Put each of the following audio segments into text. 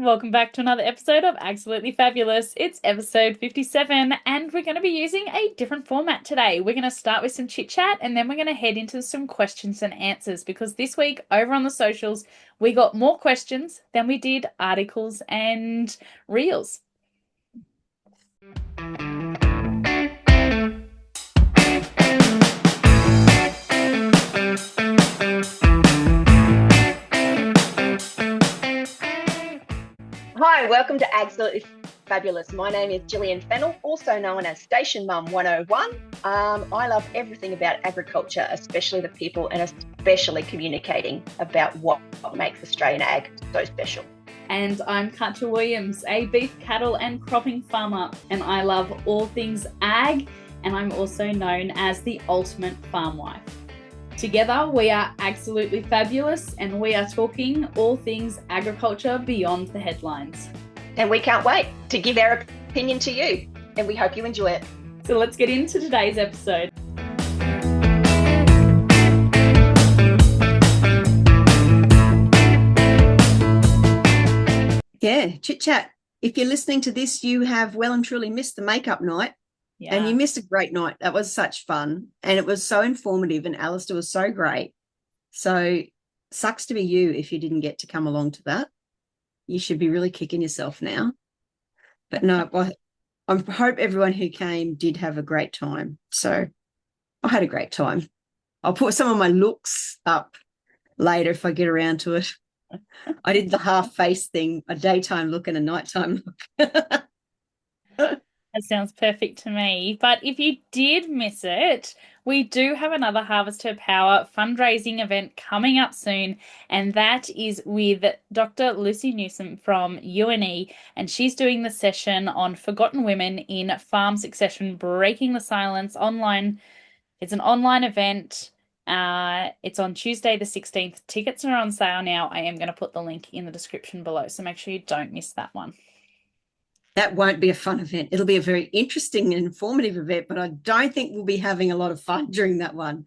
welcome back to another episode of Absolutely Fabulous. It's episode 57, and we're going to be using a different format today. We're going to start with some chit chat, and then we're going to head into some questions and answers because this week over on the socials, we got more questions than we did articles and reels. Hi, welcome to Agsolutley Fabulous. My name is Gillian Fennell, also known as Station Mum 101. I love everything about agriculture, especially the people and especially communicating about what makes Australian ag so special. And I'm Katja Williams, a beef, cattle and cropping farmer, and I love all things ag, and I'm also known as the ultimate farm wife. Together, we are Absolutely Fabulous, and we are talking all things agriculture beyond the headlines. And we can't wait to give our opinion to you, and we hope you enjoy it. So let's get into today's episode. Yeah, chit chat. If you're listening to this, you have well and truly missed the makeup night. Yeah. And you missed a great night. That was such fun. And it was so informative, and Alistair was so great. So sucks to be you if you didn't get to come along to that. You should be really kicking yourself now. But no, I hope everyone who came did have a great time. So I had a great time. I'll put some of my looks up later if I get around to it. I did the half face thing, a daytime look and a nighttime look. That sounds perfect to me. But if you did miss it, we do have another Harvest Her Power fundraising event coming up soon, and that is with Dr. Lucy Newsom from UNE, and she's doing the session on Forgotten Women in Farm Succession, Breaking the Silence online. It's an online event. It's on Tuesday the 16th. Tickets are on sale now. I am going to put the link in the description below, so make sure you don't miss that one. That won't be a fun event. It'll be a very interesting and informative event, but I don't think we'll be having a lot of fun during that one.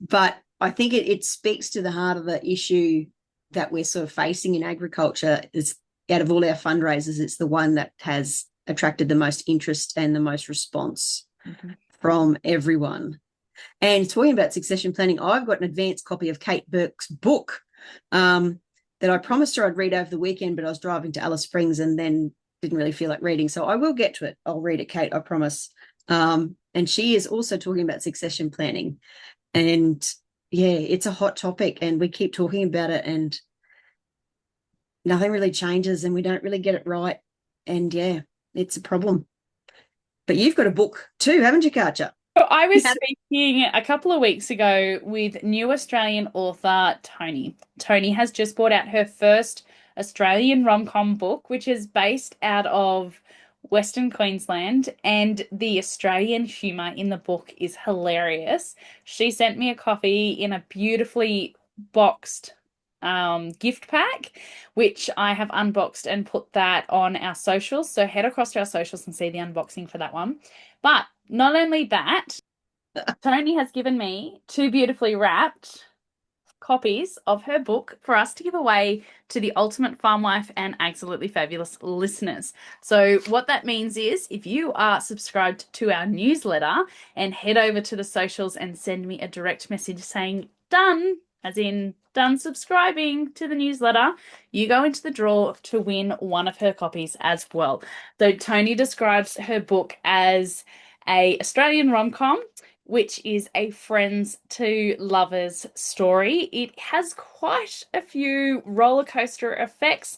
But I think it speaks to the heart of the issue that we're sort of facing in agriculture. Is out of all our fundraisers, it's the one that has attracted the most interest and the most response from everyone. And talking about succession planning, I've got an advanced copy of Kate Burke's book that I promised her I'd read over the weekend, but I was driving to Alice Springs and then didn't really feel like reading. So I will get to it. I'll read it, Kate, I promise. And she is also talking about succession planning. And yeah, it's a hot topic and we keep talking about it and nothing really changes and we don't really get it right. And yeah, it's a problem. But you've got a book too, haven't you, Katja? I was speaking a couple of weeks ago with new Australian author Toni. Toni has just brought out her first Australian rom-com book, which is based out of Western Queensland, and the Australian humour in the book is hilarious. She sent me a copy in a beautifully boxed gift pack, which I have unboxed and put that on our socials. So head across to our socials and see the unboxing for that one. But not only that, Toni has given me two beautifully wrapped copies of her book for us to give away to the Ultimate Farm Wife and Absolutely Fabulous listeners. So what that means is if you are subscribed to our newsletter and head over to the socials and send me a direct message saying done, as in done subscribing to the newsletter, you go into the draw to win one of her copies as well. So Toni describes her book as a Australian rom-com, which is a friends to lovers story. It has quite a few roller coaster effects,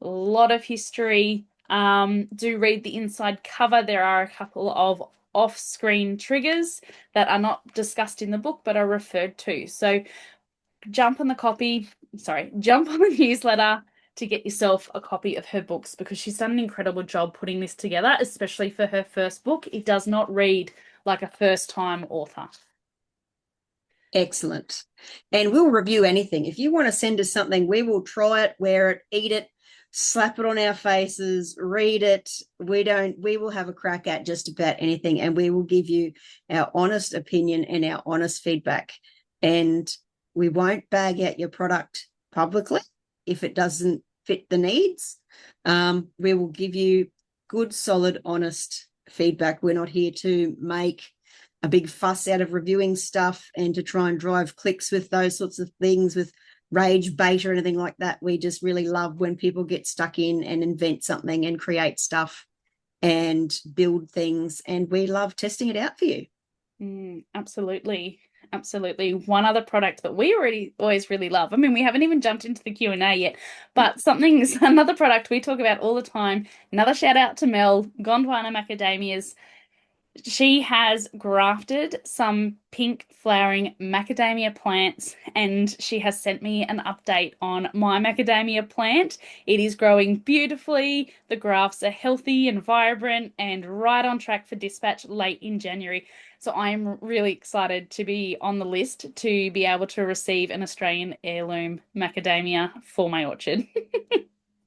a lot of history. Do read the inside cover. There are a couple of off-screen triggers that are not discussed in the book but are referred to. So jump on the newsletter to get yourself a copy of her books because she's done an incredible job putting this together, especially for her first book. It does not read like a first-time author. Excellent. And we'll review anything. If you want to send us something, we will try it, wear it, eat it, slap it on our faces, read it. We will have a crack at just about anything, and we will give you our honest opinion and our honest feedback. And we won't bag out your product publicly if it doesn't fit the needs. We will give you good, solid, honest feedback. We're not here to make a big fuss out of reviewing stuff and to try and drive clicks with those sorts of things, with rage bait or anything like that. We just really love when people get stuck in and invent something and create stuff and build things, and we love testing it out for you. Absolutely. Absolutely. One other product that we always really love. I mean, we haven't even jumped into the Q&A yet, but another product we talk about all the time. Another shout out to Mel, Gondwana Macadamias. She has grafted some pink flowering macadamia plants, and she has sent me an update on my macadamia plant. It is growing beautifully. The grafts are healthy and vibrant and right on track for dispatch late in January. So I'm really excited to be on the list to be able to receive an Australian heirloom macadamia for my orchard.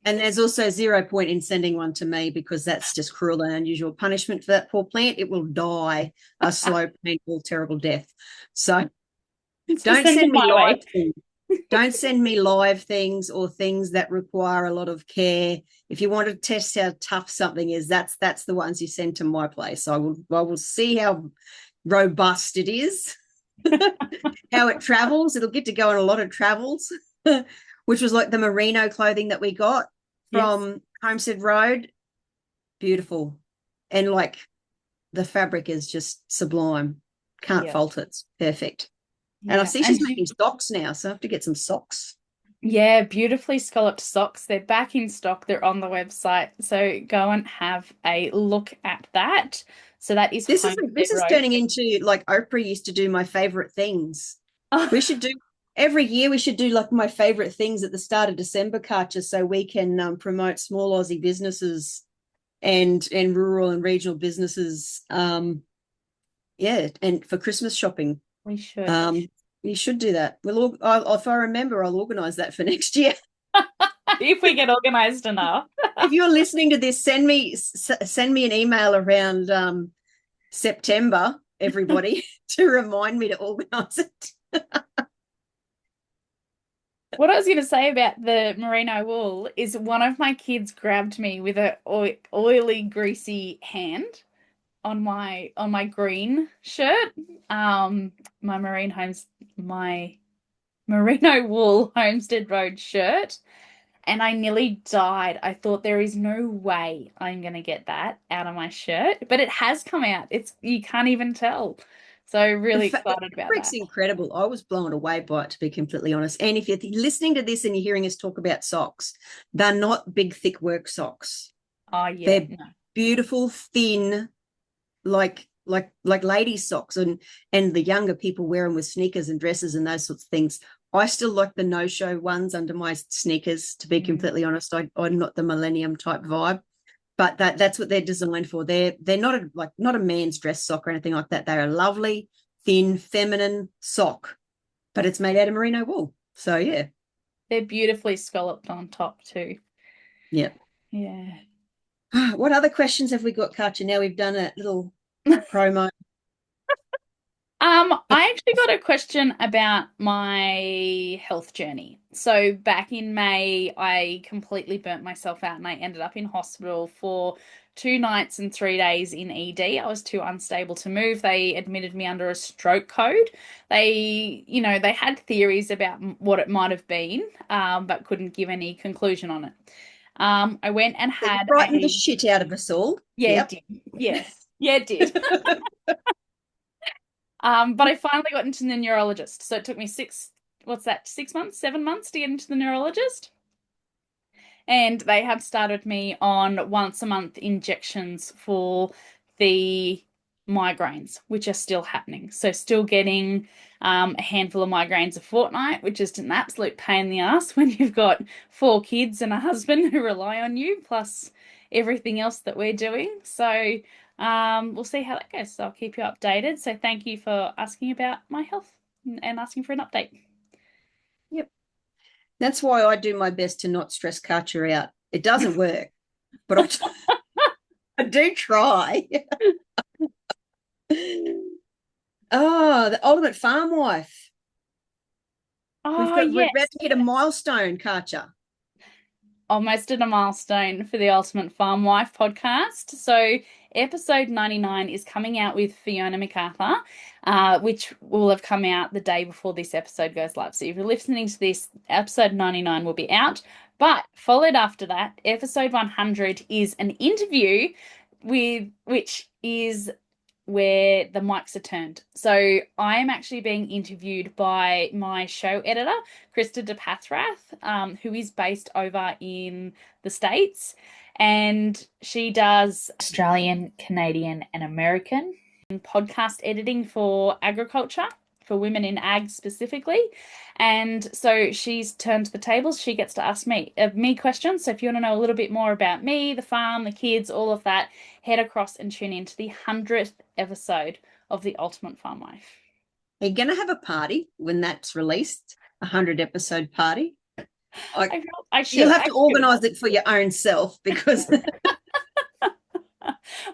And there's also 0 point in sending one to me, because that's just cruel and unusual punishment for that poor plant. It will die a slow, painful, terrible death. So don't send me live things. Don't send me live things or things that require a lot of care. If you want to test how tough something is, that's the ones you send to my place. I will see how robust it is, how it travels. It'll get to go on a lot of travels, which was like the merino clothing that we got from Homestead Road. Beautiful. And like the fabric is just sublime. Can't fault it. It's perfect. Yeah. And I see she's making socks now, so I have to get some socks. Yeah, beautifully scalloped socks. They're back in stock. They're on the website. So go and have a look at that. So that is this is turning into like Oprah used to do my favorite things. We should do every year. We should do like my favorite things at the start of December, Katja, so we can promote small Aussie businesses and rural and regional businesses. And for Christmas shopping. We should. You should do that. If I remember, I'll organise that for next year. If we get organised enough. If you're listening to this, send me an email around September, everybody, to remind me to organise it. What I was going to say about the merino wool is one of my kids grabbed me with an oily, greasy hand on my green shirt, my merino wool Homestead Road shirt, and I nearly died. I thought there is no way I'm going to get that out of my shirt, but it has come out. You can't even tell. So really excited about that. It's incredible. I was blown away by it, to be completely honest. And if you're listening to this and you're hearing us talk about socks, they're not big, thick work socks. Oh yeah, they're beautiful, thin, like ladies' socks, and the younger people wear them with sneakers and dresses and those sorts of things. I still like the no-show ones under my sneakers, to be completely honest. I'm not the millennium type vibe, but that's what they're designed for. They're not a man's dress sock or anything like that. They're a lovely, thin, feminine sock, but it's made out of merino wool. So yeah, they're beautifully scalloped on top too. Yeah. What other questions have we got, Katja? Now we've done a little promo. I actually got a question about my health journey. So back in May, I completely burnt myself out and I ended up in hospital for 2 nights and 3 days in ED. I was too unstable to move. They admitted me under a stroke code. They had theories about what it might have been, but couldn't give any conclusion on it. I went and had frightened the shit out of us all. Yeah, It did. Yes. Yeah, it did. But I finally got into the neurologist. So it took me 6 months, 7 months to get into the neurologist. And they have started me on once a month injections for the migraines, which are still happening. So still getting a handful of migraines a fortnight, which is an absolute pain in the ass when you've got 4 kids and a husband who rely on you, plus everything else that we're doing. So we'll see how that goes. So I'll keep you updated. So thank you for asking about my health and asking for an update. Yep. That's why I do my best to not stress Katja out. It doesn't work, but I do try. Oh, the ultimate farm wife. Oh, We're about to hit a milestone, Katja. almost at a milestone for the Ultimate Farm Wife podcast. So, episode 99 is coming out with Fiona MacArthur, which will have come out the day before this episode goes live. So, if you're listening to this, episode 99 will be out. But followed after that, episode 100 is an interview which is where the mics are turned. So I am actually being interviewed by my show editor, Krista DePathrath, who is based over in the States. And she does Australian, Canadian, and American podcast editing for agriculture, for women in ag specifically. And so she's turned the tables. She gets to ask me questions. So if you want to know a little bit more about me, the farm, the kids, all of that, head across and tune in to the 100th episode of The Ultimate Farm Wife. Are you going to have a party when that's released? A 100-episode party? I should. You'll have to organise it for your own self because...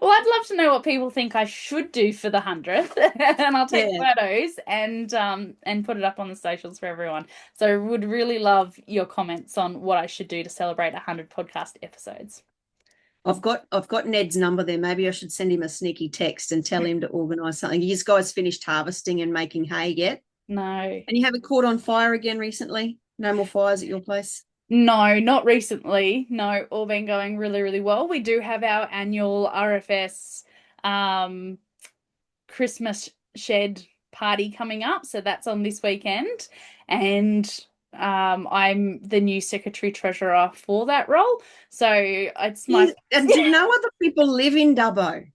Well, I'd love to know what people think I should do for the 100th, and I'll take photos and put it up on the socials for everyone. So would really love your comments on what I should do to celebrate 100 podcast episodes. I've got Ned's number there. Maybe I should send him a sneaky text and tell him to organise something. You guys finished harvesting and making hay yet? No. And you haven't caught on fire again recently? No more fires at your place? No, not recently. No, all been going really, really well. We do have our annual RFS Christmas shed party coming up. So that's on this weekend. And I'm the new secretary treasurer for that role. So it's my... And do no other people live in Dubbo?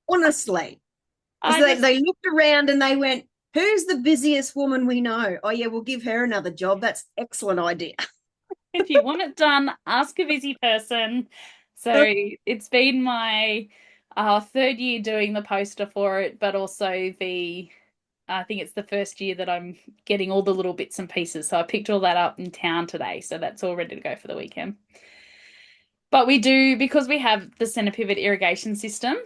Honestly. They looked around and they went, who's the busiest woman we know? Oh, yeah, we'll give her another job. That's an excellent idea. If you want it done, ask a busy person. So it's been my third year doing the poster for it, but also I think it's the first year that I'm getting all the little bits and pieces. So I picked all that up in town today. So that's all ready to go for the weekend. But we do, because we have the centre pivot irrigation system,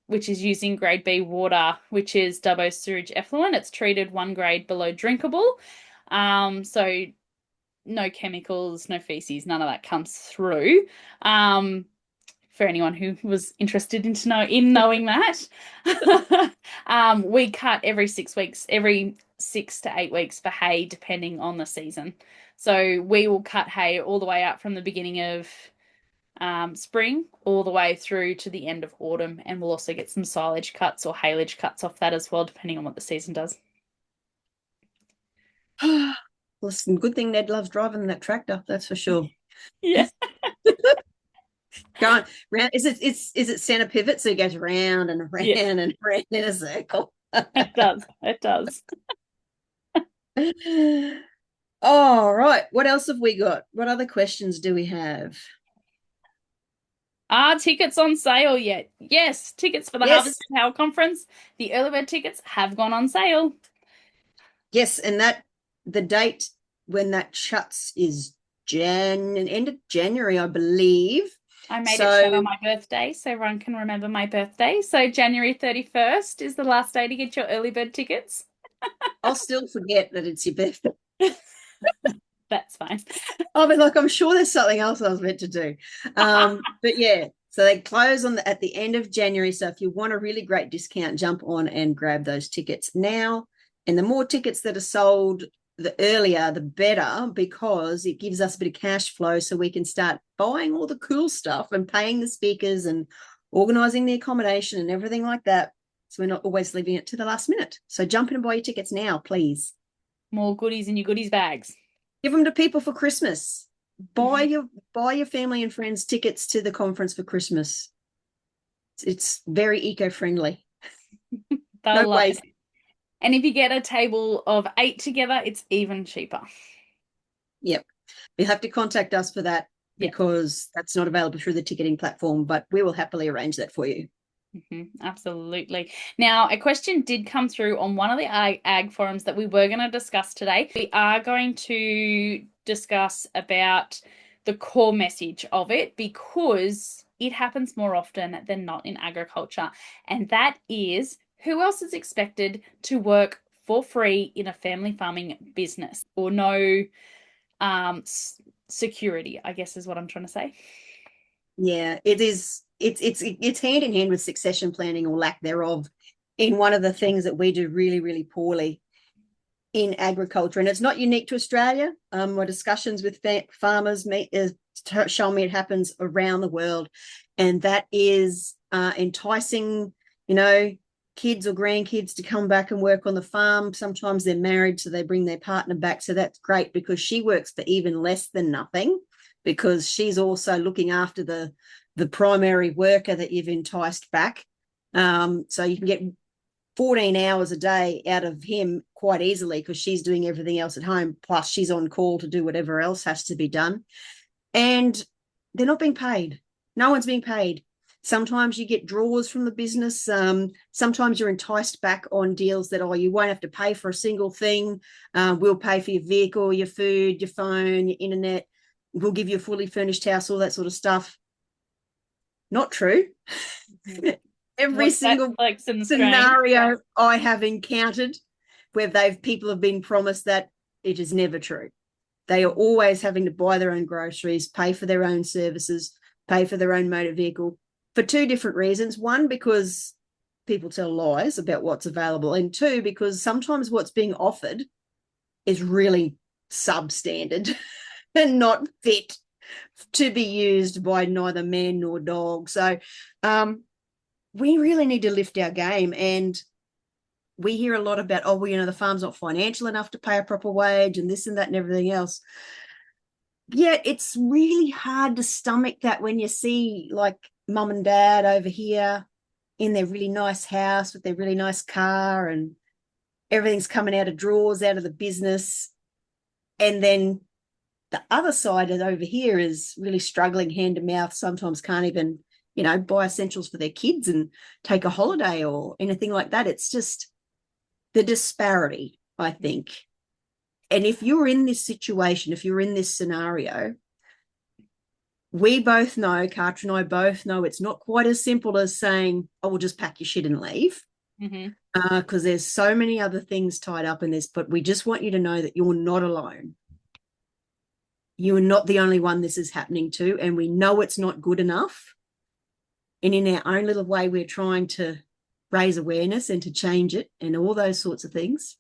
which is using grade B water, which is Dubbo sewage effluent. It's treated 1 grade below drinkable. So no chemicals, no feces, none of that comes through. For anyone who was interested in knowing that, we cut every 6 weeks, every 6 to 8 weeks for hay, depending on the season. So we will cut hay all the way up from the beginning of spring all the way through to the end of autumn, and we'll also get some silage cuts or haylage cuts off that as well, depending on what the season does. Listen, good thing Ned loves driving that tractor, that's for sure. Yeah. Going round. Is it centre pivot? So it goes round and round and round in a circle. It does. It does. All right. What else have we got? What other questions do we have? Are tickets on sale yet? Yes, tickets for the Harvest and Power Conference. The early bird tickets have gone on sale. Yes, and the date when that shuts is end of January, I believe. I made it shut on my birthday, so everyone can remember my birthday. So January 31st is the last day to get your early bird tickets. I'll still forget that it's your birthday. That's fine. I'll be like, I'm sure there's something else I was meant to do. But yeah, so they close at the end of January. So if you want a really great discount, jump on and grab those tickets now. And the more tickets that are sold, the earlier, the better, because it gives us a bit of cash flow so we can start buying all the cool stuff and paying the speakers and organising the accommodation and everything like that. So we're not always leaving it to the last minute. So jump in and buy your tickets now, please. More goodies in your goodies bags. Give them to people for Christmas. Buy your family and friends tickets to the conference for Christmas. It's very eco-friendly. No waste. And if you get a table of 8 together, it's even cheaper. Yep. You'll have to contact us for that because that's not available through the ticketing platform, but we will happily arrange that for you. Absolutely. Now, a question did come through on one of the ag forums that we were going to discuss today. We are going to discuss about the core message of it because it happens more often than not in agriculture. And that is, who else is expected to work for free in a family farming business or no security, I guess is what I'm trying to say. Yeah, it is. It's hand in hand with succession planning or lack thereof. In one of the things that we do really, really poorly in agriculture, and it's not unique to Australia. My discussions with farmers show me it happens around the world, and that is enticing, kids or grandkids to come back and work on the farm. Sometimes they're married, so they bring their partner back. So that's great because she works for even less than nothing, because she's also looking after the primary worker that you've enticed back. So you can get 14 hours a day out of him quite easily because she's doing everything else at home. Plus she's on call to do whatever else has to be done. And they're not being paid. No one's being paid. Sometimes you get draws from the business. Sometimes you're enticed back on deals that, you won't have to pay for a single thing. We'll pay for your vehicle, your food, your phone, your internet. We'll give you a fully furnished house, all that sort of stuff. Not true. Mm-hmm. Every single scenario I have encountered where people have been promised that, it is never true. They are always having to buy their own groceries, pay for their own services, pay for their own motor vehicle for two different reasons. One, because people tell lies about what's available, and two, because sometimes what's being offered is really substandard and not fit to be used by neither man nor dog. So we really need to lift our game. And we hear a lot about, the farm's not financial enough to pay a proper wage and this and that and everything else. Yet it's really hard to stomach that when you see like mum and dad over here in their really nice house with their really nice car and everything's coming out of drawers out of the business. And then the other side of over here is really struggling hand to mouth, sometimes can't even, buy essentials for their kids and take a holiday or anything like that. It's just the disparity, I think. And if you're in this situation, if you're in this scenario, we both know, Katra and I both know, it's not quite as simple as saying, we'll just pack your shit and leave. Because there's so many other things tied up in this, but we just want you to know that you're not alone. You are not the only one this is happening to, and we know it's not good enough. And in our own little way, we're trying to raise awareness and to change it and all those sorts of things.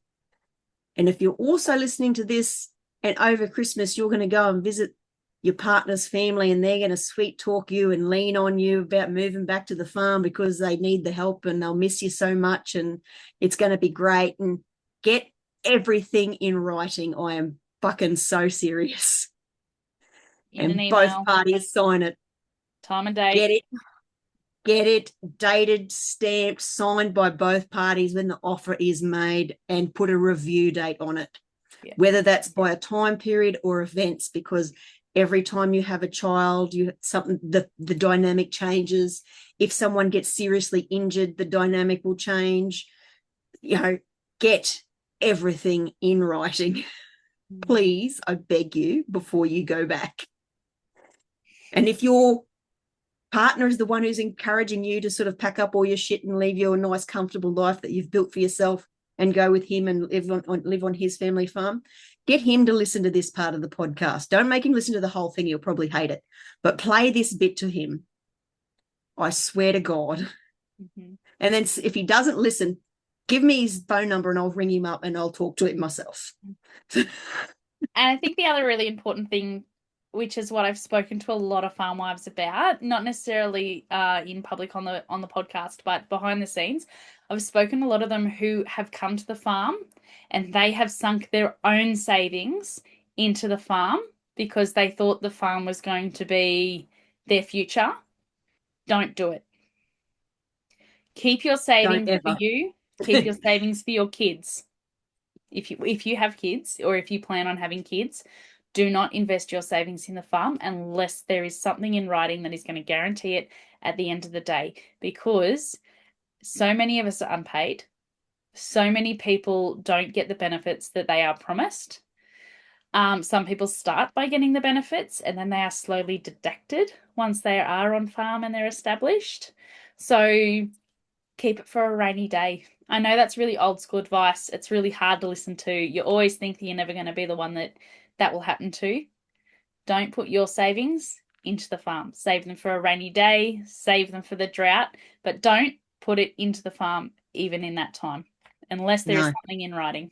And if you're also listening to this and over Christmas, you're going to go and visit your partner's family and they're going to sweet talk you and lean on you about moving back to the farm because they need the help and they'll miss you so much and it's going to be great, and get everything in writing. I am fucking so serious. And both parties sign it. Time and date. Get it dated, stamped, signed by both parties when the offer is made, and put a review date on it. Yeah. Whether that's by a time period or events, because every time you have a child, the dynamic changes. If someone gets seriously injured, the dynamic will change. Get everything in writing. Please, I beg you, before you go back. And if your partner is the one who's encouraging you to sort of pack up all your shit and leave your nice, comfortable life that you've built for yourself and go with him and live on his family farm, get him to listen to this part of the podcast. Don't make him listen to the whole thing. He'll probably hate it. But play this bit to him. I swear to God. Mm-hmm. And then if he doesn't listen, give me his phone number and I'll ring him up and I'll talk to him myself. And I think the other really important thing, which is what I've spoken to a lot of farm wives about, not necessarily in public on the podcast, but behind the scenes. I've spoken to a lot of them who have come to the farm and they have sunk their own savings into the farm because they thought the farm was going to be their future. Don't do it. Keep your savings for you. Keep your savings for your kids. If you have kids or if you plan on having kids, do not invest your savings in the farm unless there is something in writing that is going to guarantee it at the end of the day, because so many of us are unpaid. So many people don't get the benefits that they are promised. Some people start by getting the benefits and then they are slowly deducted once they are on farm and they're established. So keep it for a rainy day. I know that's really old school advice. It's really hard to listen to. You always think that you're never going to be the one that will happen to. Don't put your savings into the farm. Save them for a rainy day, save them for the drought, but don't put it into the farm even in that time, unless there is No. something in writing.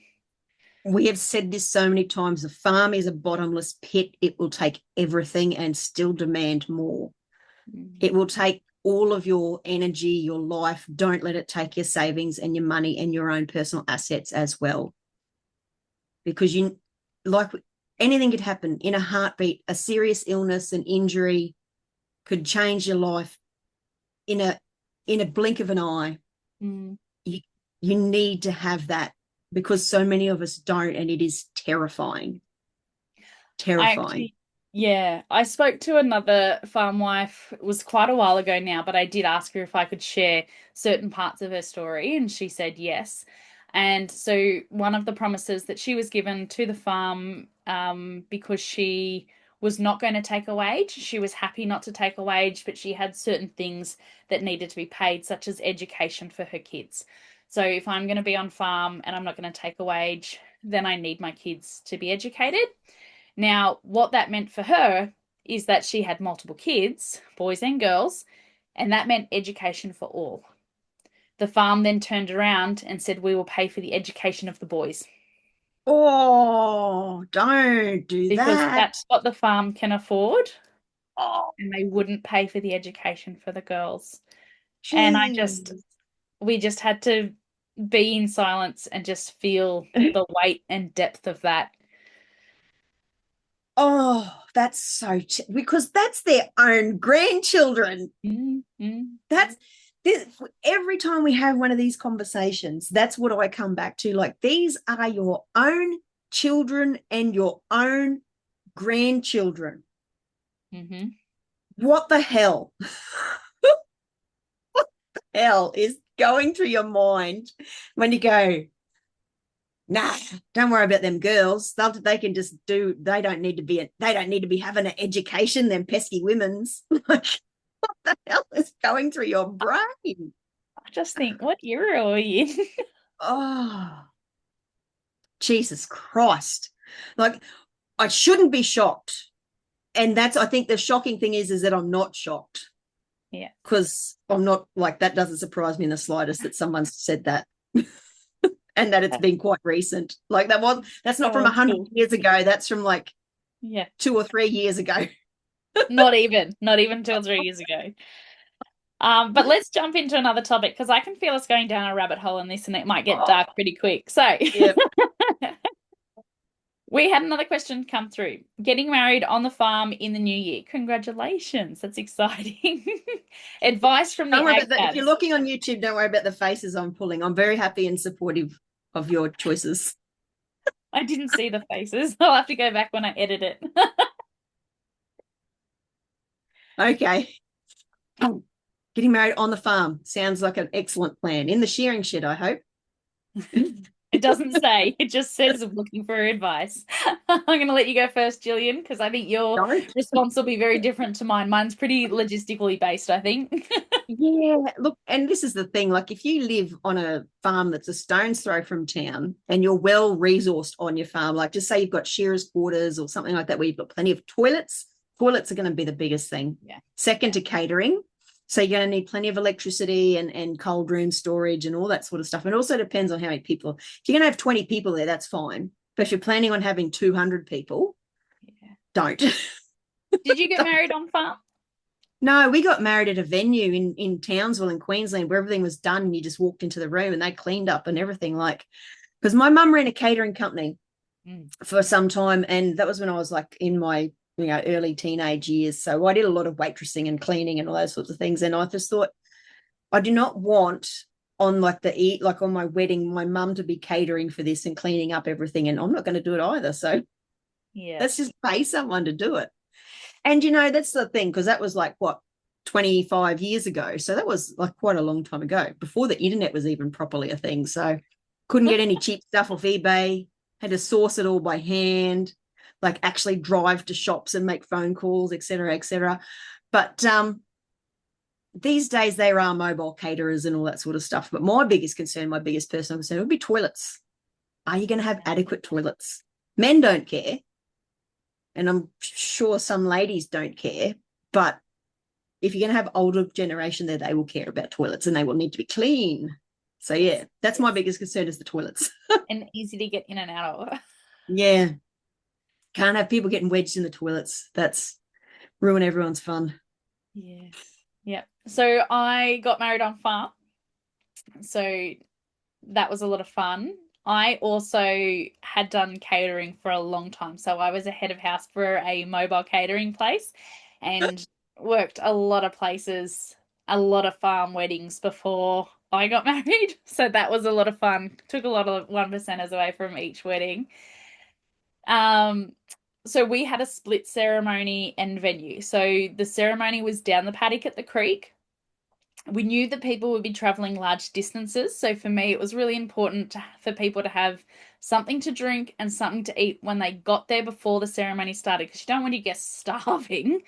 We have said this so many times. The farm is a bottomless pit. It will take everything and still demand more. It will take all of your energy, your life. Don't let it take your savings and your money and your own personal assets as well. Because like anything could happen in a heartbeat. A serious illness, an injury could change your life in a blink of an eye. You need to have that, because so many of us don't, and it is terrifying. Terrifying. I spoke to another farm wife. It was quite a while ago now, but I did ask her if I could share certain parts of her story, and she said yes. And so one of the promises that she was given to the farm, because she was not going to take a wage, she was happy not to take a wage, but she had certain things that needed to be paid, such as education for her kids. So if I'm going to be on farm and I'm not going to take a wage, then I need my kids to be educated. Now, what that meant for her is that she had multiple kids, boys and girls, and that meant education for all. The farm then turned around and said, we will pay for the education of the boys. Oh, don't do Because that. that's what the farm can afford. Oh, And they wouldn't pay for the education for the girls. And geez. we just had to be in silence and just feel the weight and depth of that. Oh, that's so because that's their own grandchildren. That's this. Every time we have one of these conversations, that's what I come back to. Like, these are your own children and your own grandchildren. What the hell? What the hell is going through your mind when you go, nah, don't worry about them girls. They can just do. They don't need to be having an education. Them pesky women's. Like, what the hell is going through your brain? I just think, what era are we in? Oh, Jesus Christ! Like, I shouldn't be shocked, and I think the shocking thing is that I'm not shocked. Yeah, because I'm not, like, that doesn't surprise me in the slightest that someone's said that. And that it's been quite recent. Like, that's not from 100 years ago. That's from like 2 or 3 years ago. not even 2 or 3 years ago. But let's jump into another topic, because I can feel us going down a rabbit hole in this, and it might get dark pretty quick. So Yep. we had another question come through. Getting married on the farm in the new year. Congratulations. That's exciting. Advice from the ag if you're looking on YouTube, don't worry about the faces I'm pulling. I'm very happy and supportive of your choices. I didn't see the faces. I'll have to go back when I edit it. Okay. Getting married on the farm sounds like an excellent plan. In the shearing shed, I hope. It doesn't say. It just says looking for advice. I'm going to let you go first, Gillian, because I think your response will be very different to mine. Mine's pretty logistically based, I think. Yeah, look, and this is the thing. Like, if you live on a farm that's a stone's throw from town and you're well resourced on your farm, like, just say you've got shearers' quarters or something like that, where you've got plenty of toilets. Toilets are going to be the biggest thing. Yeah. Second to catering. So you're going to need plenty of electricity and cold room storage and all that sort of stuff. And it also depends on how many people. If you're going to have 20 people there, that's fine. But if you're planning on having 200 people, don't. Did you get married on farm? No, we got married at a venue in Townsville in Queensland, where everything was done and you just walked into the room and they cleaned up and everything. Like, because my mum ran a catering company for some time, and that was when I was like in my early teenage years. So I did a lot of waitressing and cleaning and all those sorts of things. And I just thought, I do not want on on my wedding, my mum to be catering for this and cleaning up everything, and I'm not going to do it either. So let's just pay someone to do it. And that's the thing, because that was like 25 years ago. So that was like quite a long time ago, before the internet was even properly a thing. So couldn't get any cheap stuff off eBay, had to source it all by hand, like actually drive to shops and make phone calls, et cetera, et cetera. But these days there are mobile caterers and all that sort of stuff. But my biggest personal concern would be toilets. Are you going to have adequate toilets? Men don't care. and I'm sure some ladies don't care, but if you're going to have older generation there, they will care about toilets and they will need to be clean. So yeah, that's my biggest concern is the toilets. And easy to get in and out of. Yeah. Can't have people getting wedged in the toilets. That's ruin everyone's fun. Yes. Yeah. So I got married on farm. So that was a lot of fun. I also had done catering for a long time. So I was a head of house for a mobile catering place and worked a lot of places, a lot of farm weddings before I got married. So that was a lot of fun. Took a lot of 1%ers away from each wedding. Um, so we had a split ceremony and venue. So the ceremony was down the paddock at the creek. We knew that people would be traveling large distances. So for me, it was really important for people to have something to drink and something to eat when they got there before the ceremony started, because you don't want your guests starving.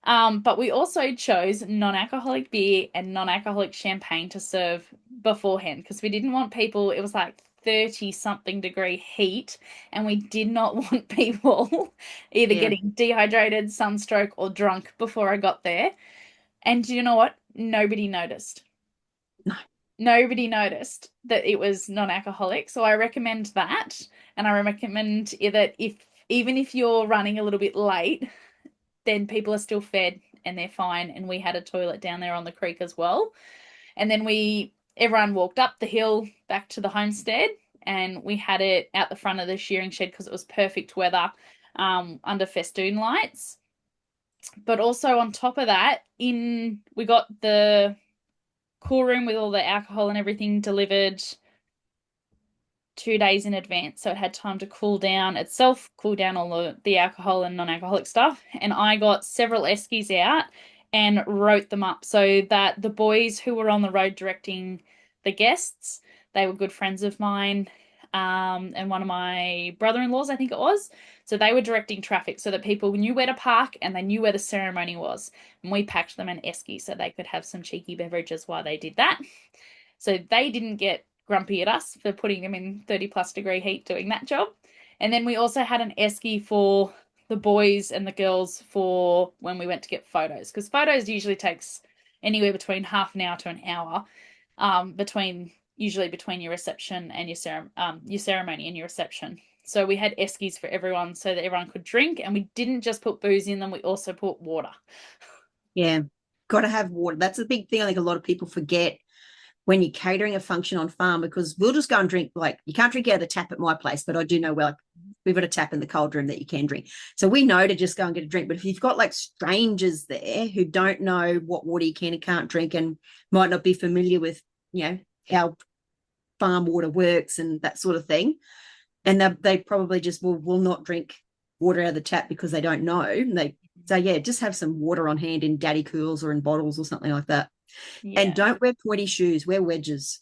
But we also chose non-alcoholic beer and non-alcoholic champagne to serve beforehand because we didn't want people, it was like 30 something degree heat, and we did not want people either Yeah. getting dehydrated, sunstroke, or drunk before I got there. And do you know what? Nobody noticed. No. Nobody noticed that it was non-alcoholic. So I recommend that. And I recommend that even if you're running a little bit late, then people are still fed and they're fine. And we had a toilet down there on the creek as well. And then everyone walked up the hill back to the homestead, and we had it out the front of the shearing shed because it was perfect weather, under festoon lights. But also on top of that, we got the cool room with all the alcohol and everything delivered 2 days in advance, so it had time to cool down itself, cool down all the alcohol and non-alcoholic stuff. And I got several eskies out and wrote them up so that the boys who were on the road directing the guests, they were good friends of mine, and one of my brother-in-laws, I think it was. So they were directing traffic so that people knew where to park and they knew where the ceremony was. And we packed them an esky so they could have some cheeky beverages while they did that. So they didn't get grumpy at us for putting them in 30 plus degree heat doing that job. And then we also had an esky for the boys and the girls for when we went to get photos, because photos usually takes anywhere between half an hour to an hour, usually between your reception and your ceremony and your reception. So we had eskies for everyone so that everyone could drink, and we didn't just put booze in them, we also put water. Yeah. Got to have water. That's a big thing I think a lot of people forget when you're catering a function on farm, because we'll just go and drink. Like, you can't drink out of the tap at my place, but I do know, well, we've got a tap in the cold room that you can drink. So we know to just go and get a drink. But if you've got like strangers there who don't know what water you can and can't drink and might not be familiar with, how farm water works and that sort of thing, and they probably just will not drink water out of the tap because they don't know. So yeah, just have some water on hand in daddy cools or in bottles or something like that. Yeah. And don't wear pointy shoes, wear wedges.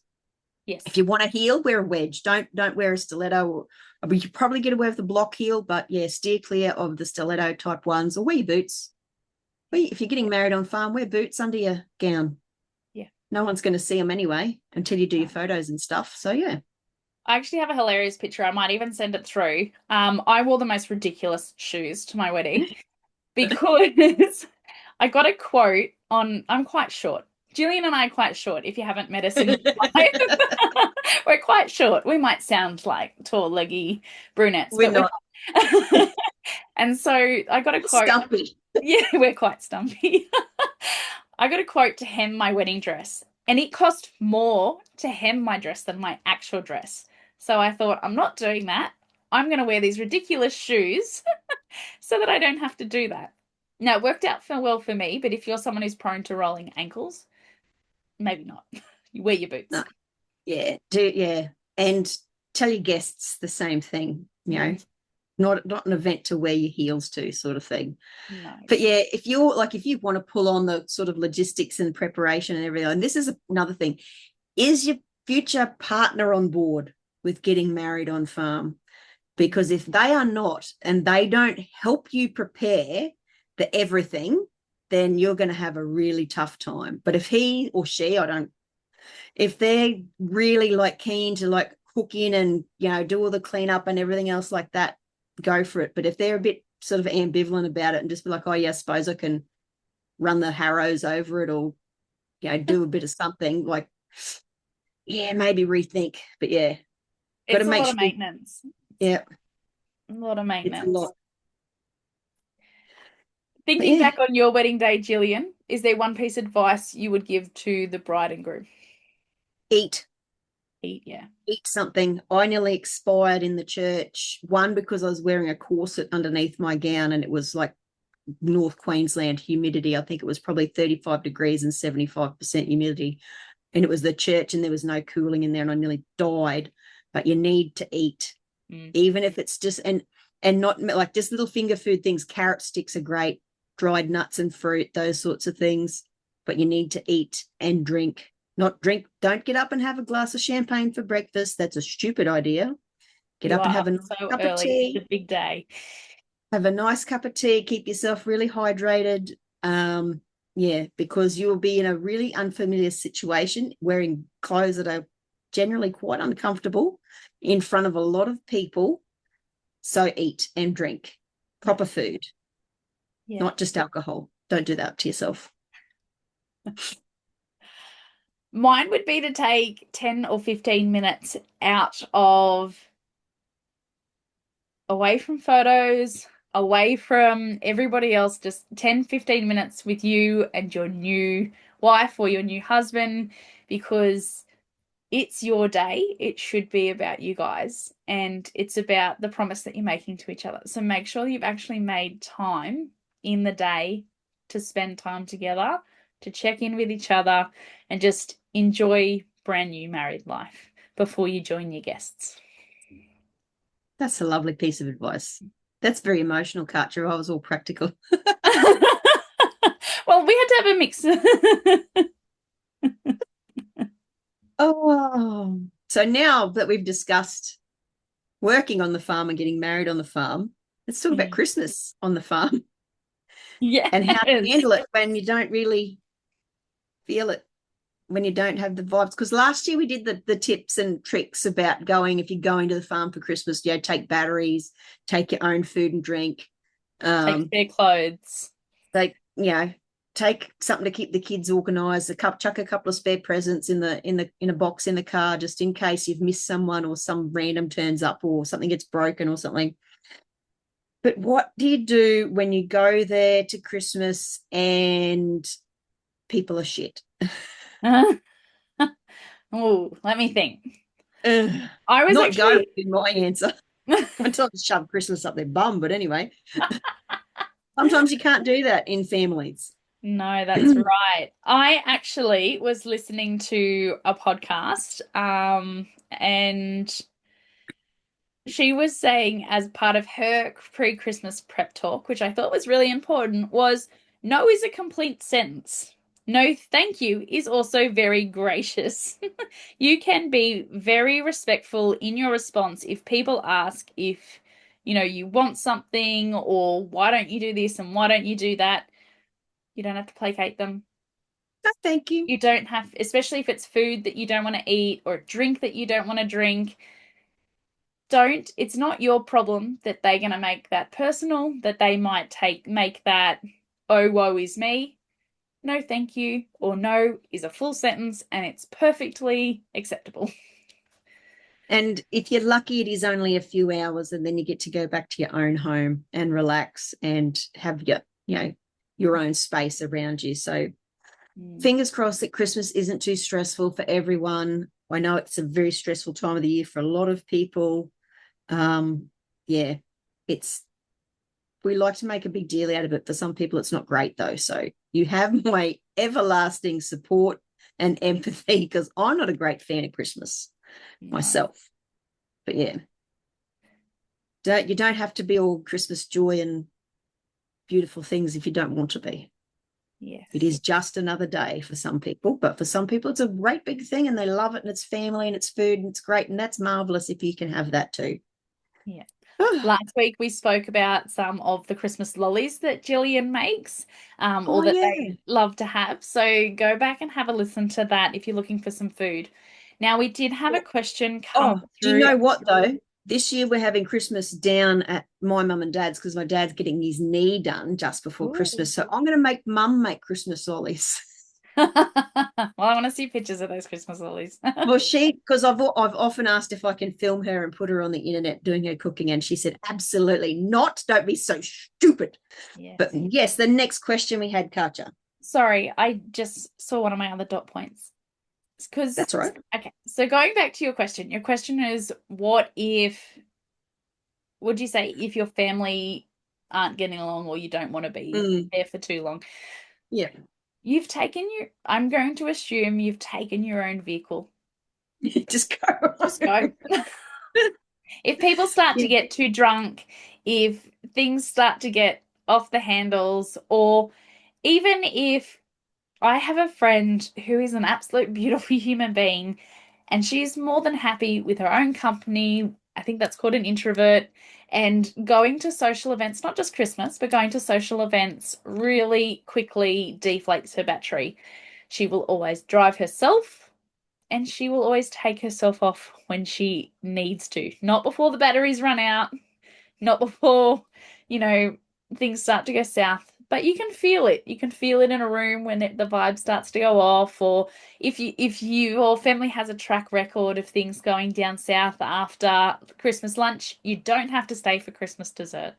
Yes. If you want to heel, wear a wedge. Don't wear a stiletto. You could probably get away with the block heel, but yeah, steer clear of the stiletto type ones, or wear your boots. If you're getting married on farm, wear boots under your gown. Yeah. No one's going to see them anyway until you do your photos and stuff. So yeah. I actually have a hilarious picture. I might even send it through. I wore the most ridiculous shoes to my wedding because I got a quote on, I'm quite short. Gillian and I are quite short, if you haven't met us in real life. We're quite short. We might sound like tall, leggy brunettes, We're but not. And so I got a quote. Stumpy. Yeah, we're quite stumpy. I got a quote to hem my wedding dress, and it cost more to hem my dress than my actual dress. So I thought, I'm not doing that. I'm going to wear these ridiculous shoes so that I don't have to do that. Now, it worked out well for me, but if you're someone who's prone to rolling ankles, maybe not. You wear your boots. No. Yeah, yeah. And tell your guests the same thing, not an event to wear your heels to, sort of thing. No. But yeah, if you want to pull on the sort of logistics and preparation and everything, and this is another thing, is your future partner on board with getting married on farm? Because if they are not, and they don't help you prepare the everything, then you're going to have a really tough time. But if he or she, if they're really like keen to like cook in and, do all the cleanup and everything else like that, go for it. But if they're a bit sort of ambivalent about it and just be like, oh yeah, I suppose I can run the harrows over it, or do a bit of something. Like, yeah, maybe rethink. But yeah, got to It's a make lot of sure. maintenance. Yeah, A lot of it's a maintenance. lot. But Thinking yeah, back on your wedding day, Gillian, is there one piece of advice you would give to the bride and groom? eat. Eat, yeah. Eat something. I nearly expired in the church. One, because I was wearing a corset underneath my gown and it was like North Queensland humidity. I think it was probably 35 degrees and 75% humidity. And it was the church and there was no cooling in there and I nearly died. But you need to eat, even if it's just, and not like just little finger food things. Carrot sticks are great, dried nuts and fruit, those sorts of things. But you need to eat and drink. Not drink. Don't get up and have a glass of champagne for breakfast. That's a stupid idea. Get You up and are have up a nice so cup of early. It's tea. a big day. Have a nice cup of tea. Keep yourself really hydrated. Yeah, because you'll be in a really unfamiliar situation, wearing clothes that are generally quite uncomfortable in front of a lot of people. So eat and drink Yeah. proper food, Yeah. not just alcohol. Don't do that to yourself. Mine would be to take 10 or 15 minutes out of away from photos, away from everybody else, just 10, 15 minutes with you and your new wife or your new husband, because it's your day. It should be about you guys, and it's about the promise that you're making to each other. So make sure you've actually made time in the day to spend time together, to check in with each other, and just enjoy brand new married life before you join your guests. That's a lovely piece of advice. That's very emotional, Katja. I was all practical. Well, we had to have a mix. Oh, so now that we've discussed working on the farm and getting married on the farm, let's talk about Christmas on the farm and how to Yes. handle it when you don't really feel it, when you don't have the vibes. Because last year we did the tips and tricks about going, if you're going to the farm for Christmas, take batteries, take your own food and drink, Take spare clothes. like take something to keep the kids organized, chuck a couple of spare presents in a box in the car just in case you've missed someone or some random turns up or something gets broken or something. But what do you do when you go there to Christmas and people are shit? Oh, let me think. Ugh. I was Not go actually in my answer. I'm trying to shove Christmas up their bum, but anyway, sometimes you can't do that in families. No, that's right. I actually was listening to a podcast, and she was saying, as part of her pre-Christmas prep talk, which I thought was really important, was no is a complete sentence. No, thank you is also very gracious. You can be very respectful in your response if people ask if, you want something, or why don't you do this and why don't you do that. You don't have to placate them. No, thank you. You don't have, especially if it's food that you don't want to eat or a drink that you don't want to drink. It's not your problem that they're going to make that personal, that they might make that, oh, woe is me. No, thank you, or no is a full sentence, and it's perfectly acceptable. And if you're lucky, it is only a few hours, and then you get to go back to your own home and relax and have your own space around you. So fingers crossed that Christmas isn't too stressful for everyone. I know it's a very stressful time of the year for a lot of people. Yeah, we like to make a big deal out of it. For some people, it's not great though. So you have my everlasting support and empathy, because I'm not a great fan of Christmas myself. But yeah, you don't have to be all Christmas joy and beautiful things if you don't want to be. Yes. It is just another day for some people, but for some people it's a great big thing and they love it, and it's family and it's food and it's great, and that's marvelous if you can have that too. Yeah. Last week we spoke about some of the Christmas lollies that Gillian makes, or that they love to have. So go back and have a listen to that if you're looking for some food. Now, we did have a question come Do you through. know what though? This year we're having Christmas down at my mum and dad's because my dad's getting his knee done just before Ooh. Christmas. So I'm going to make mum make Christmas lollies. Well, I want to see pictures of those Christmas lollies. Well, because I've often asked if I can film her and put her on the internet doing her cooking, and she said absolutely not. Don't be so stupid. But Yes. yes, the next question we had, Katja. Sorry, I just saw one of my other dot points. Because, That's all right. okay, so going back to your question is would you say if your family aren't getting along or you don't want to be there for too long? Yeah. I'm going to assume you've taken your own vehicle. Just go. Just go. If people start to get too drunk, if things start to get off the handles, or even if I have a friend who is an absolute beautiful human being, and she's more than happy with her own company. I think that's called an introvert. And going to social events, not just Christmas, but going to social events really quickly deflates her battery. She will always drive herself and she will always take herself off when she needs to, not before the batteries run out, not before, you know, things start to go south. But you can feel it. You can feel it in a room when the vibe starts to go off, or if your family has a track record of things going down south after Christmas lunch, you don't have to stay for Christmas dessert.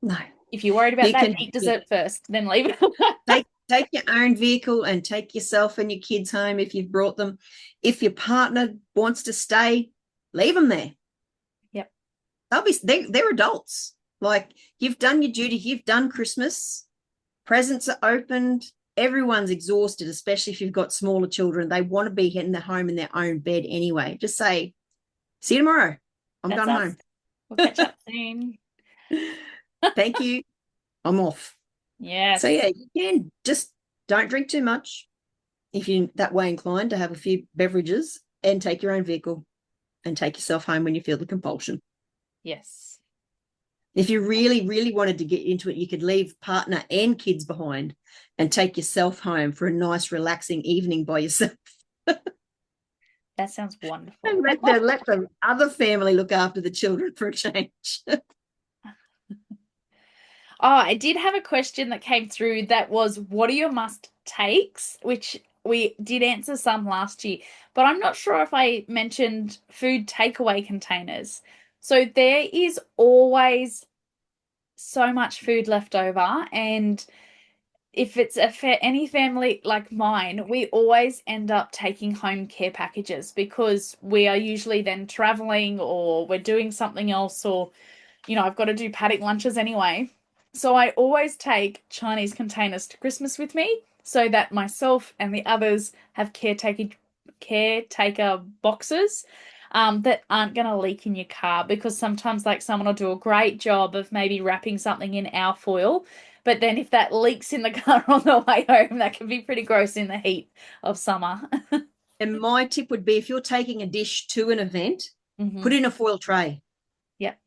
No. If you're worried about You that, can eat dessert first, then leave it. take your own vehicle and take yourself and your kids home if you've brought them. If your partner wants to stay, leave them there. Yep. They're adults. Like, you've done your duty, you've done Christmas, presents are opened, everyone's exhausted, especially if you've got smaller children. They want to be in the home in their own bed anyway. Just say, see you tomorrow. I'm That's going us. home. We'll catch up soon. Thank you. I'm off. Yes. So yeah, you can just don't drink too much if you're that way inclined to have a few beverages, and take your own vehicle and take yourself home when you feel the compulsion. Yes. If you really, really wanted to get into it, you could leave partner and kids behind and take yourself home for a nice, relaxing evening by yourself. That sounds wonderful. And let the other family look after the children for a change. Oh, I did have a question that came through that was, what are your must takes? Which we did answer some last year, but I'm not sure if I mentioned food takeaway containers. So there is always so much food left over, and if it's any family like mine, we always end up taking home care packages because we are usually then traveling or we're doing something else, or I've got to do paddock lunches anyway. So I always take Chinese containers to Christmas with me so that myself and the others have caretaker boxes that aren't going to leak in your car, because sometimes like someone will do a great job of maybe wrapping something in our foil, but then if that leaks in the car on the way home, that can be pretty gross in the heat of summer. And my tip would be, if you're taking a dish to an event, Mm-hmm. put in a foil tray. Yep.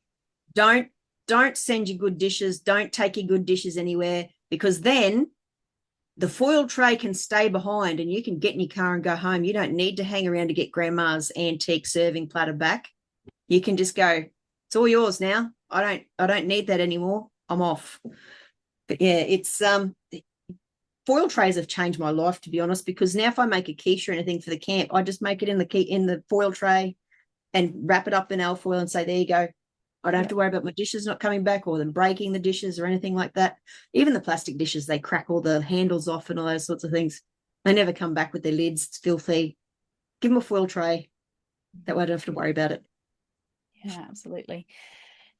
Don't send your good dishes. Don't take your good dishes anywhere, because then the foil tray can stay behind and you can get in your car and go home. You don't need to hang around to get grandma's antique serving platter back. You can just go, it's all yours now. I don't need that anymore. I'm off. But yeah, it's foil trays have changed my life, to be honest, because now if I make a quiche or anything for the camp, I just make it in the foil tray and wrap it up in alfoil and say, there you go. I don't have to worry about my dishes not coming back or them breaking the dishes or anything like that. Even the plastic dishes, they crack all the handles off and all those sorts of things. They never come back with their lids. It's filthy. Give them a foil tray. That way I don't have to worry about it. Yeah, absolutely.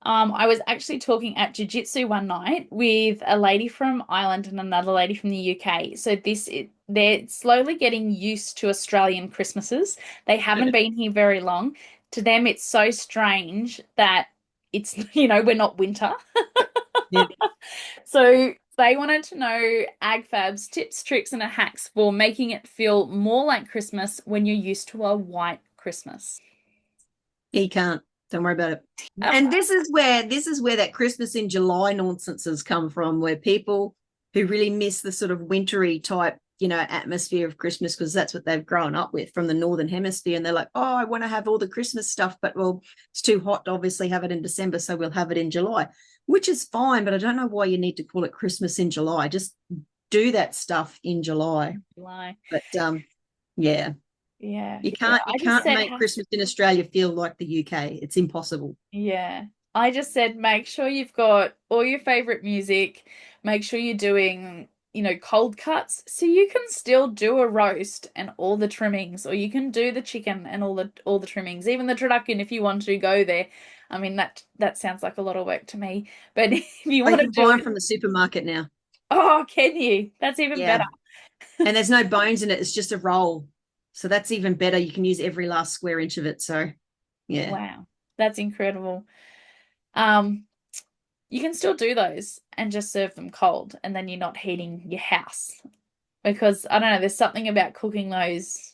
I was actually talking at jiu-jitsu one night with a lady from Ireland and another lady from the UK. So they're slowly getting used to Australian Christmases. They haven't been here very long. To them, it's so strange that it's, we're not winter. Yeah. So they wanted to know AgFab's tips, tricks, and hacks for making it feel more like Christmas when you're used to a white Christmas. You can't. Don't worry about it. Oh. And this is where that Christmas in July nonsense has come from, where people who really miss the sort of wintry type atmosphere of Christmas because that's what they've grown up with from the Northern Hemisphere. And they're like, oh, I want to have all the Christmas stuff, but well, it's too hot to obviously have it in December, so we'll have it in July, which is fine. But I don't know why you need to call it Christmas in July. Just do that stuff in July. July. But yeah, Yeah. you Yeah. can't you I just can't said, make Christmas in Australia feel like the UK. It's impossible. yeah. I just said make sure you've got all your favorite music. Make sure you're doing, cold cuts so you can still do a roast and all the trimmings, or you can do the chicken and all the trimmings, even the turducken if you want to go there. I mean that sounds like a lot of work to me, but if you Oh, you want to can do buy them it, from the supermarket now. oh, can you? That's even better. Yeah. And there's no bones in it. It's just a roll. So that's even better. You can use every last square inch of it. So yeah. Wow. That's incredible. Um, you can still do those and just serve them cold, and then you're not heating your house because I don't know, there's something about cooking those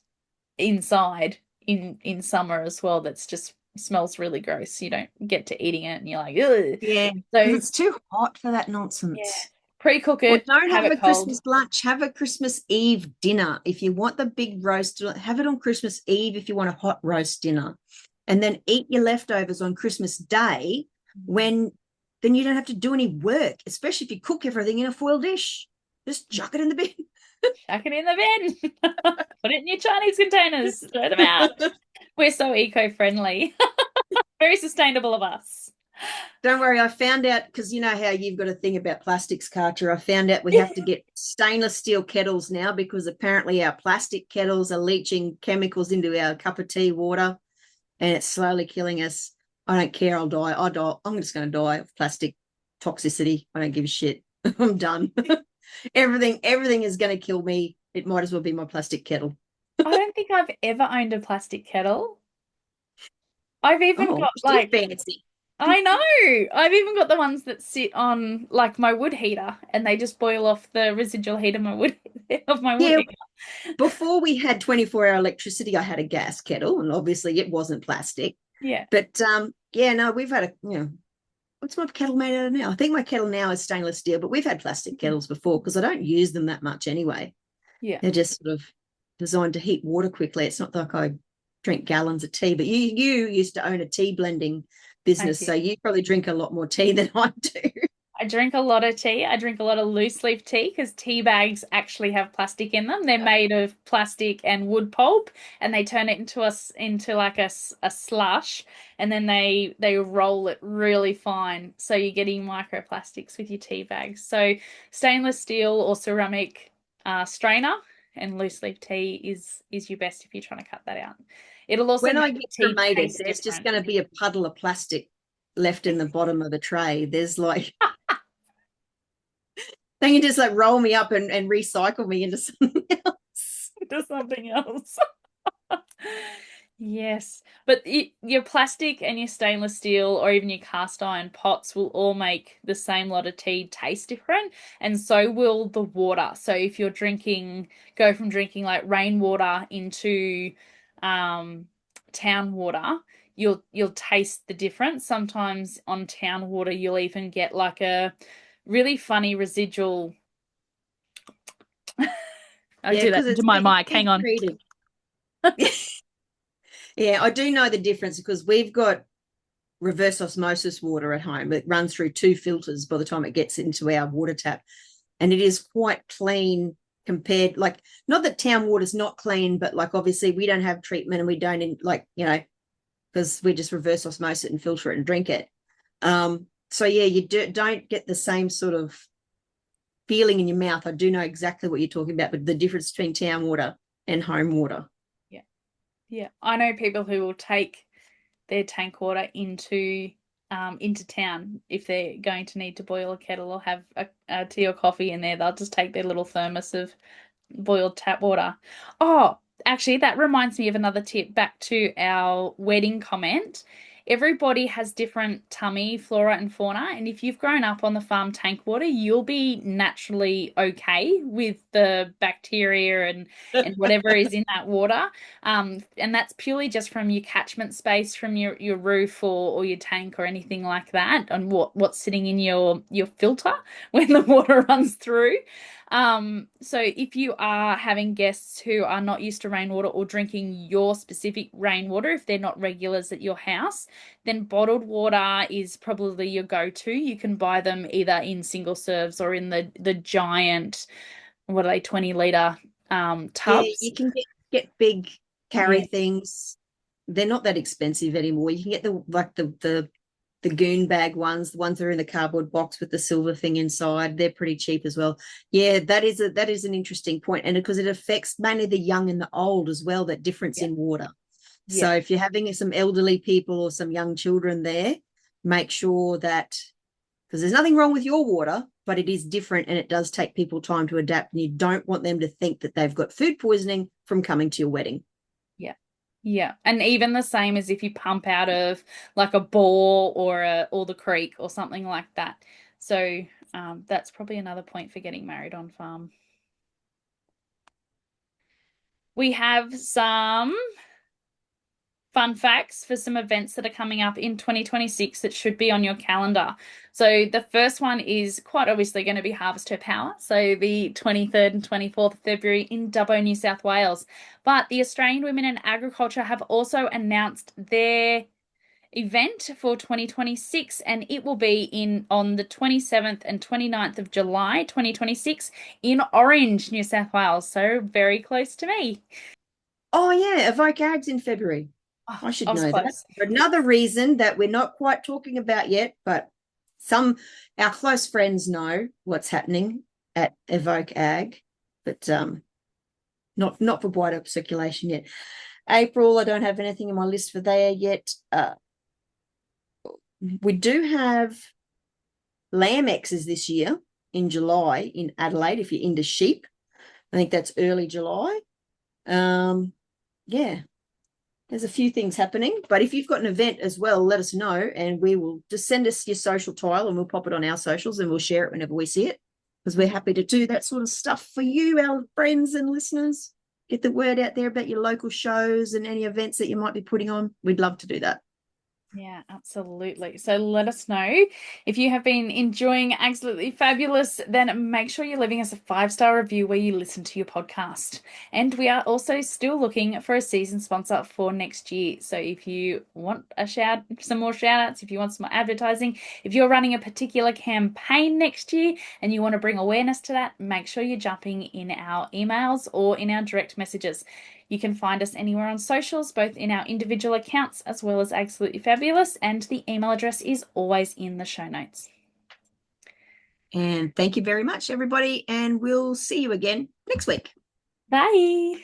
inside in summer as well that's just smells really gross. You don't get to eating it and you're like, ugh. Yeah. Because So it's too hot for that yeah, nonsense. pre-cook Or it, don't have have it a cold. Christmas lunch, have a Christmas Eve dinner. If you want the big roast, have it on Christmas Eve if you want a hot roast dinner. And then eat your leftovers on Christmas Day when then you don't have to do any work, especially if you cook everything in a foil dish. Just chuck it in the bin. Chuck it in the bin. Put it in your Chinese containers. Throw them out. We're so eco-friendly. Very sustainable of us. Don't worry, I found out because you know how you've got a thing about plastics, Carter. I found out we have to get stainless steel kettles now because apparently our plastic kettles are leaching chemicals into our cup of tea water and it's slowly killing us. I don't care, I'll die. I die. I'm just going to die of plastic toxicity. I don't give a shit. I'm done. everything is going to kill me. It might as well be my plastic kettle. I don't think I've ever owned a plastic kettle. I've even Oh, got too like, fancy. I know, I've even got the ones that sit on like my wood heater and they just boil off the residual heat of my wood Yeah, heater. before we had 24-hour electricity, I had a gas kettle, and obviously it wasn't plastic. Yeah. But yeah, no, we've had what's my kettle made out of now? I think my kettle now is stainless steel, but we've had plastic kettles before because I don't use them that much anyway. Yeah. They're just sort of designed to heat water quickly. It's not like I drink gallons of tea, but you used to own a tea blending I business, do. so you probably drink a lot more tea than I do. I drink a lot of tea. I drink a lot of loose leaf tea because tea bags actually have plastic in them. They're made of plastic and wood pulp, and they turn it into like a slush, and then they roll it really fine, so you're getting microplastics with your tea bags. So stainless steel or ceramic strainer and loose leaf tea is your best if you're trying to cut that out. It'll also When make I the get tea cremated, taste there's just different. going to be a puddle of plastic left in the bottom of the tray. There's like they can just like roll me up and recycle me into something else. To something else. Yes, but your plastic and your stainless steel or even your cast iron pots will all make the same lot of tea taste different, and so will the water. So if you're go from drinking like rainwater into um, town water, you'll taste the difference. Sometimes on town water, you'll even get like a really funny residual. I Yeah, do that because into it's my mic. big Hang on. treated. Yeah, I do know the difference because we've got reverse osmosis water at home. It runs through two filters by the time it gets into our water tap. And it is quite clean compared, like, not that town water's not clean, but like obviously we don't have treatment and we don't because we just reverse osmosis it and filter it and drink it. So yeah, you don't get the same sort of feeling in your mouth. I do know exactly what you're talking about, but the difference between town water and home water. Yeah. Yeah. I know people who will take their tank water into town if they're going to need to boil a kettle or have a tea or coffee in there. They'll just take their little thermos of boiled tap water. Oh, actually, that reminds me of another tip back to our wedding comment. Everybody has different tummy flora and fauna, and if you've grown up on the farm tank water, you'll be naturally okay with the bacteria and whatever is in that water. And that's purely just from your catchment space, from your roof or your tank or anything like that, and what's sitting in your filter when the water runs through. So if you are having guests who are not used to rainwater or drinking your specific rainwater, if they're not regulars at your house, then bottled water is probably your go-to. You can buy them either in single serves or in the giant, what are they, 20 litre Yeah, you tubs. can get big carry Yeah. things. They're not that expensive anymore. You can get the goon bag ones, the ones that are in the cardboard box with the silver thing inside. They're pretty cheap as well. Yeah, that is an interesting point, and because it affects mainly the young and the old as well, that difference Yeah. in water. Yeah. So if you're having some elderly people or some young children there, make sure that, because there's nothing wrong with your water, but it is different and it does take people time to adapt. And you don't want them to think that they've got food poisoning from coming to your wedding. Yeah. Yeah. And even the same as if you pump out of like a bore or the creek or something like that. So that's probably another point for getting married on farm. We have some fun facts for some events that are coming up in 2026 that should be on your calendar. So the first one is quite obviously going to be Harvest Her Power. So the 23rd and 24th of February in Dubbo, New South Wales. But the Australian Women in Agriculture have also announced their event for 2026, and it will be in on the 27th and 29th of July 2026 in Orange, New South Wales. So very close to me. Oh yeah, Evoke Ags in February. Oh, I I should was know that. close. Another reason that we're not quite talking about yet, but some our close friends know what's happening at Evoke Ag, but not for wider circulation yet. April, I don't have anything in my list for there yet. We do have lamb X's this year in July in Adelaide. If you're into sheep, I think that's early July. Yeah, there's a few things happening, but if you've got an event as well, let us know and we will just send us your social tile and we'll pop it on our socials and we'll share it whenever we see it, because we're happy to do that sort of stuff for you, our friends and listeners. Get the word out there about your local shows and any events that you might be putting on. We'd love to do that. Yeah, absolutely. So let us know if you have been enjoying Absolutely Fabulous, then make sure you're leaving us a 5-star review where you listen to your podcast. And we are also still looking for a season sponsor for next year. So if you want some more shout outs, if you want some more advertising, if you're running a particular campaign next year and you want to bring awareness to that, make sure you're jumping in our emails or in our direct messages. You can find us anywhere on socials, both in our individual accounts as well as Absolutely Fabulous, and the email address is always in the show notes. And thank you very much, everybody. And we'll see you again next week. Bye.